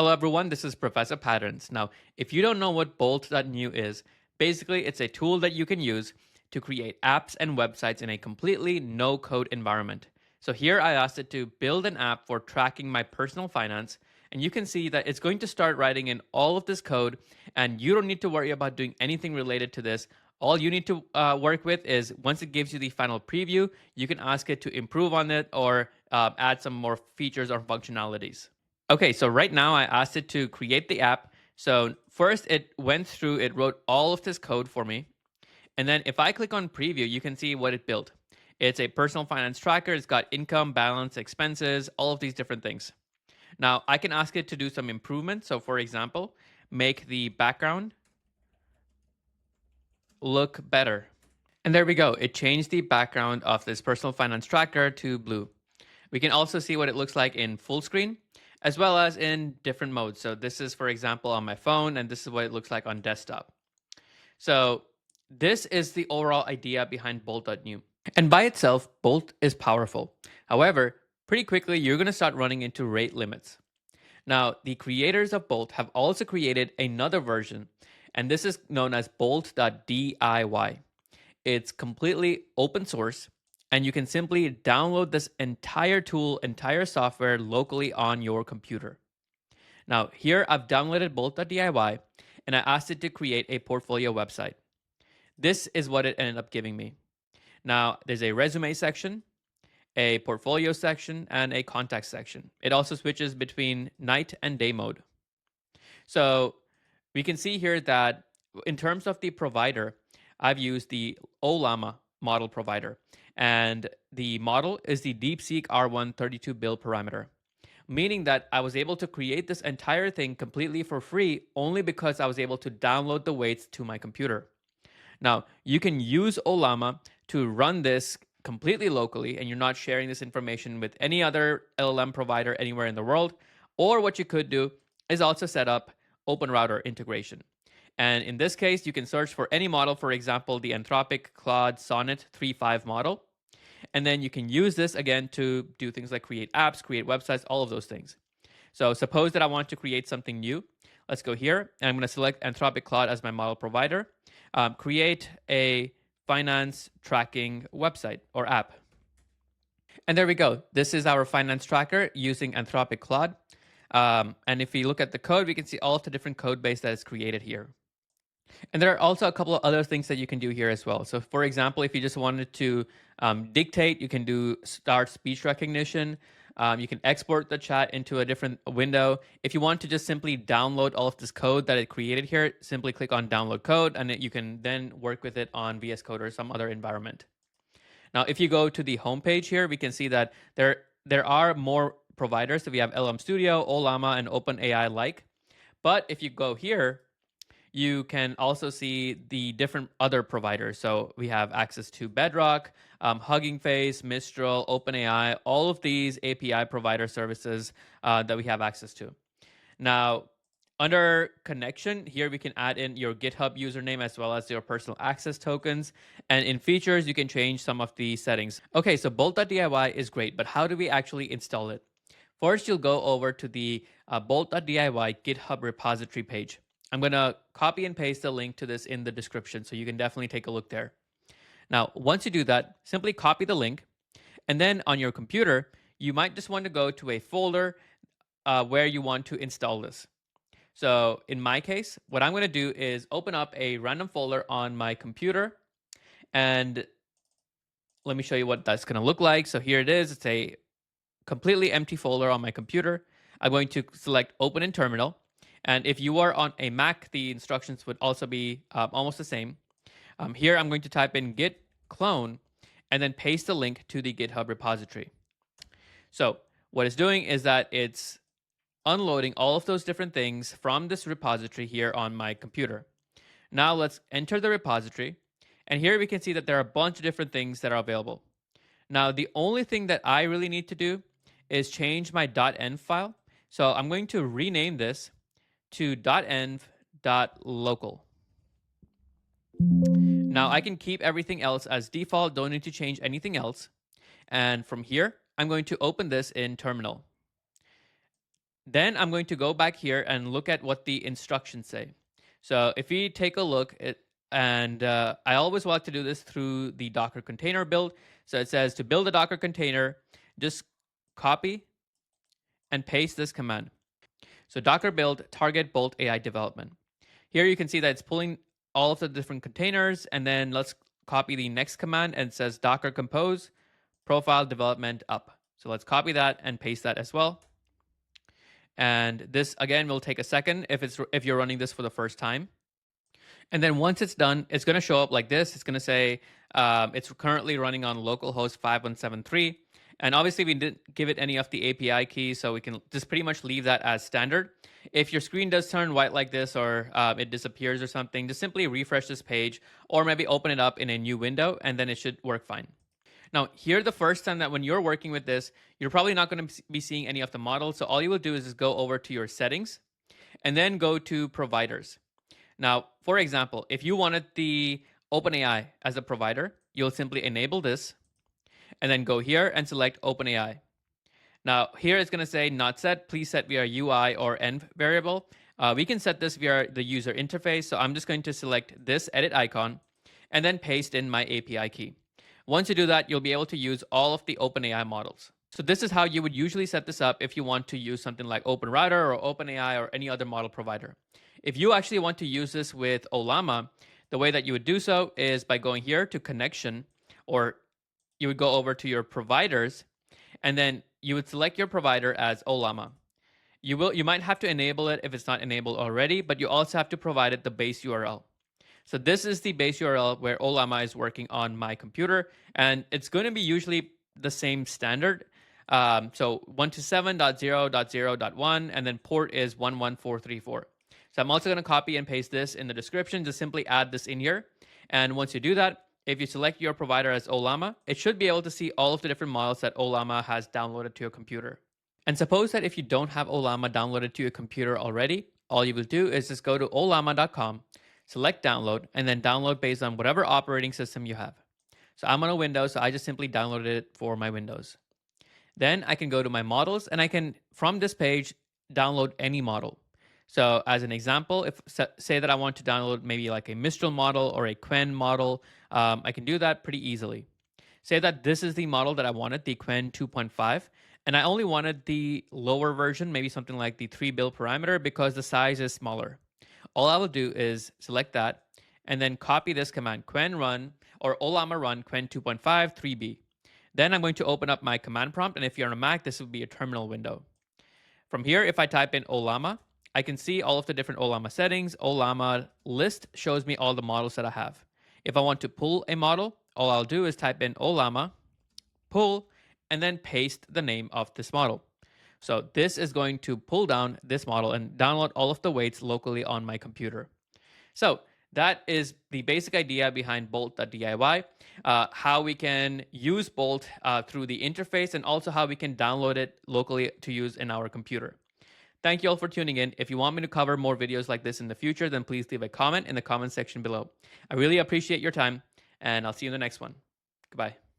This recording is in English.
Hello everyone, this is Professor Patterns. Now, if you don't know what bolt.new is, basically it's a tool that you can use to create apps and websites in a completely no-code environment. So here I asked it to build an app for tracking my personal finance, and you can see that it's going to start writing in all of this code, and you don't need to worry about doing anything related to this. All you need to work with is once it gives you the final preview, you can ask it to improve on it or add some more features or functionalities. Okay, so right now I asked it to create the app. So first it went through, it wrote all of this code for me. And then if I click on preview, you can see what it built. It's a personal finance tracker. It's got income, balance, expenses, all of these different things. Now I can ask it to do some improvements. So for example, make the background look better. And there we go. It changed the background of this personal finance tracker to blue. We can also see what it looks like in full screen as well as in different modes. So this is, for example, on my phone, and this is what it looks like on desktop. So this is the overall idea behind bolt.new. And by itself, Bolt is powerful. However, pretty quickly, you're going to start running into rate limits. Now, the creators of Bolt have also created another version, and this is known as bolt.diy. It's completely open source, and you can simply download this entire tool, entire software locally on your computer. Now, here I've downloaded bolt.diy, and I asked it to create a portfolio website. This is what it ended up giving me. Now, there's a resume section, a portfolio section, and a contact section. It also switches between night and day mode. So we can see here that in terms of the provider, I've used the Ollama model provider, and the model is the DeepSeek R1 32 build parameter, meaning that I was able to create this entire thing completely for free only because I was able to download the weights to my computer. Now, you can use Ollama to run this completely locally, and you're not sharing this information with any other LLM provider anywhere in the world. Or what you could do is also set up Open Router integration. And in this case, you can search for any model, for example, the Anthropic Claude Sonnet 3.5 model. And then you can use this again to do things like create apps, create websites, all of those things. So suppose that I want to create something new. Let's go here, and I'm going to select Anthropic Claude as my model provider. Create a finance tracking website or app. And there we go. This is our finance tracker using Anthropic Claude. And if we look at the code, we can see all of the different code base that is created here. And there are also a couple of other things that you can do here as well. So for example, if you just wanted to dictate, you can do start speech recognition. You can export the chat into a different window. If you want to just simply download all of this code that it created here, simply click on download code, and you can then work with it on VS Code or some other environment. Now, if you go to the homepage here, we can see that there are more providers. So we have LM Studio, Ollama, and OpenAI like. But if you go here, you can also see the different other providers. So we have access to Bedrock, Hugging Face, Mistral, OpenAI, all of these API provider services that we have access to. Now, under connection, here we can add in your GitHub username as well as your personal access tokens. And in features, you can change some of the settings. Okay, so bolt.diy is great, but how do we actually install it? First, you'll go over to the bolt.diy GitHub repository page. I'm going to copy and paste the link to this in the description, so you can definitely take a look there. Now, once you do that, simply copy the link, and then on your computer, you might just want to go to a folder where you want to install this. So in my case, what I'm going to do is open up a random folder on my computer, and let me show you what that's going to look like. So here it is. It's a completely empty folder on my computer. I'm going to select Open in Terminal. And if you are on a Mac, the instructions would also be almost the same. Here, I'm going to type in git clone and then paste the link to the GitHub repository. So what it's doing is that it's unloading all of those different things from this repository here on my computer. Now let's enter the repository. And here we can see that there are a bunch of different things that are available. Now, the only thing that I really need to do is change my .env file. So I'm going to rename this to .env.local. Now I can keep everything else as default, don't need to change anything else. And from here, I'm going to open this in terminal. Then I'm going to go back here and look at what the instructions say. So if we take a look at, and I always like to do this through the Docker container build. So it says to build a Docker container, just copy and paste this command. So Docker build target bolt AI development. Here you can see that it's pulling all of the different containers, and then let's copy the next command, and it says Docker compose profile development up. So let's copy that and paste that as well. And this again will take a second if you're running this for the first time. And then once it's done, it's going to show up like this. It's going to say it's currently running on localhost 5173. And obviously, we didn't give it any of the API keys, so we can just pretty much leave that as standard. If your screen does turn white like this, or it disappears or something, just simply refresh this page, or maybe open it up in a new window, and then it should work fine. Now, here, the first time that when you're working with this, you're probably not going to be seeing any of the models. So all you will do is just go over to your settings, and then go to providers. Now, for example, if you wanted the OpenAI as a provider, you'll simply enable this, and then go here and select OpenAI. Now, here it's going to say not set. Please set via UI or env variable. We can set this via the user interface. So I'm just going to select this edit icon and then paste in my API key. Once you do that, you'll be able to use all of the OpenAI models. So this is how you would usually set this up if you want to use something like OpenRouter or OpenAI or any other model provider. If you actually want to use this with Ollama, the way that you would do so is by going here to connection, or you would go over to your providers, and then you would select your provider as Ollama. You might have to enable it if it's not enabled already, but you also have to provide it the base URL. So this is the base URL where Ollama is working on my computer, and it's going to be usually the same standard. So 127.0.0.1, and then port is 11434. So I'm also going to copy and paste this in the description. Just simply add this in here. And once you do that, if you select your provider as Ollama, it should be able to see all of the different models that Ollama has downloaded to your computer. And suppose that if you don't have Ollama downloaded to your computer already, all you will do is just go to ollama.com, select download, and then download based on whatever operating system you have. So I'm on a Windows, so I just simply downloaded it for my Windows. Then I can go to my models, and I can, from this page, download any model. So as an example, if say that I want to download maybe like a Mistral model or a Quen model, I can do that pretty easily. Say that this is the model that I wanted, the Quen 2.5, and I only wanted the lower version, maybe something like the 3 bil parameter, because the size is smaller. All I will do is select that and then copy this command, Quen run or Ollama run Quen 2.5 3b. Then I'm going to open up my command prompt, and if you're on a Mac, this would be a terminal window. From here, if I type in Ollama, I can see all of the different Ollama settings. Ollama list shows me all the models that I have. If I want to pull a model, all I'll do is type in Ollama, pull, and then paste the name of this model. So this is going to pull down this model and download all of the weights locally on my computer. So that is the basic idea behind bolt.diy, how we can use Bolt through the interface, and also how we can download it locally to use in our computer. Thank you all for tuning in. If you want me to cover more videos like this in the future, then please leave a comment in the comment section below. I really appreciate your time, and I'll see you in the next one. Goodbye.